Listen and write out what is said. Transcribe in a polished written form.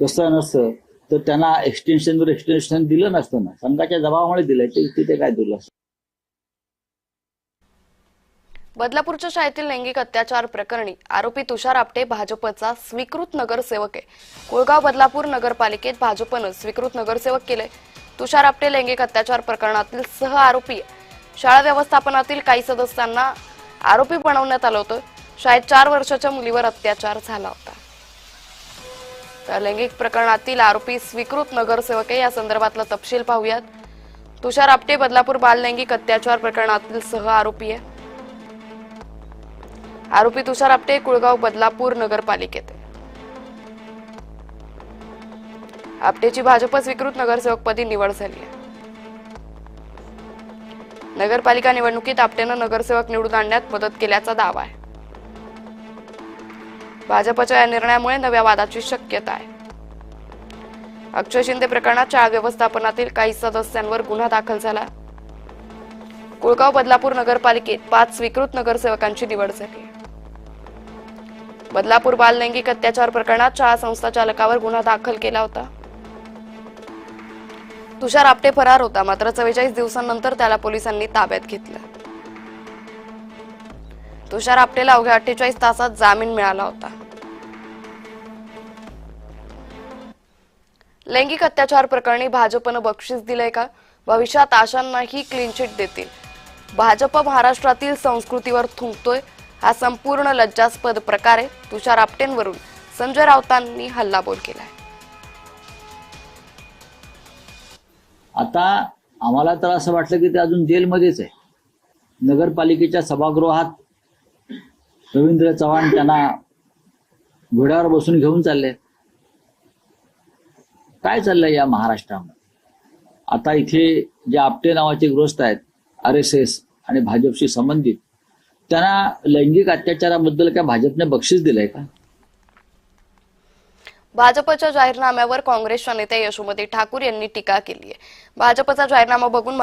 तसं नसतं तर त्यांना एक्सटेन्शनवर एक्सटेन्शन दिलं नसतं ना, संघाच्या दबावामुळे दिलंय. ते तिथे काय दुर्लक्ष. बदलापूरच्या शाळेतील लैंगिक अत्याचार प्रकरणी आरोपी तुषार आपटे भाजपचा स्वीकृत नगरसेवक आहे. कुळगाव बदलापूर नगरपालिकेत भाजपनं स्वीकृत नगरसेवक केले. तुषार आपटे लैंगिक अत्याचार प्रकरणातील सह आरोपी आहे. शाळा व्यवस्थापनातील काही सदस्यांना आरोपी बनवण्यात आलं होतं. शाळेत 4 वर्षाच्या मुलीवर अत्याचार झाला होता. तर लैंगिक प्रकरणातील आरोपी स्वीकृत नगरसेवक आहे. या संदर्भातला तपशील पाहूयात. तुषार आपटे बदलापूर बाल लैंगिक अत्याचार प्रकरणातील सह आरोपी आहे. आरोपी तुषार आपटे कुळगाव बदलापूर नगरपालिकेत. आपटेची भाजप स्वीकृत नगरसेवकपदी निवड झाली आहे. नगरपालिका निवडणुकीत आपटेनं नगरसेवक निवडून आणण्यात मदत केल्याचा दावा आहे. भाजपच्या या निर्णयामुळे नव्या वादाची शक्यता आहे. अक्षय शिंदे प्रकरणात शाळा व्यवस्थापनातील काही सदस्यांवर गुन्हा दाखल झाला. कुळगाव बदलापूर नगरपालिकेत 5 स्वीकृत नगरसेवकांची निवड झाली. बदलापूर बाल लैंगिक अत्याचार प्रकरणात शाळा संस्थाचालकावर गुन्हा दाखल केला होता. तुषार आपटे फरार होता, मात्र 44 दिवसांनंतर त्याला पोलिसांनी ताब्यात घेतलं. तुषार आपटेला अवघ्या 48 तासात जामीन मिळाला होता. लैंगिक अत्याचार प्रकरणी भाजपनं बक्षीस दिलंय का? भविष्यात आशांनाही क्लीन चिट देतील. भाजप महाराष्ट्रातील संस्कृतीवर थुंकतोय. हा संपूर्ण लज्जास्पद प्रकार आहे. तुषार आपटेंवरून संजय राऊतांनी हल्लाबोल केलाय. आता आम्हाला तर असं वाटलं की ते अजून जेलमध्येच आहे. नगरपालिकेच्या सभागृहात रवींद्र चव्हाण त्यांना घोड्यावर बसून घेऊन चालले. काय चाललंय या महाराष्ट्रामध्ये? आता इथे जे आपटे नावाचे गृहस्थ आहेत, RSS आणि भाजपशी संबंधित, त्यांना लैंगिक अत्याचाराबद्दल काय भाजपने बक्षीस दिलंय का? भाजपच्या जाहीरनाम्यावर काँग्रेसच्या नेत्या यशोमती ठाकूर यांनी टीका केली आहे. भाजपचा जाहीरनामा बघून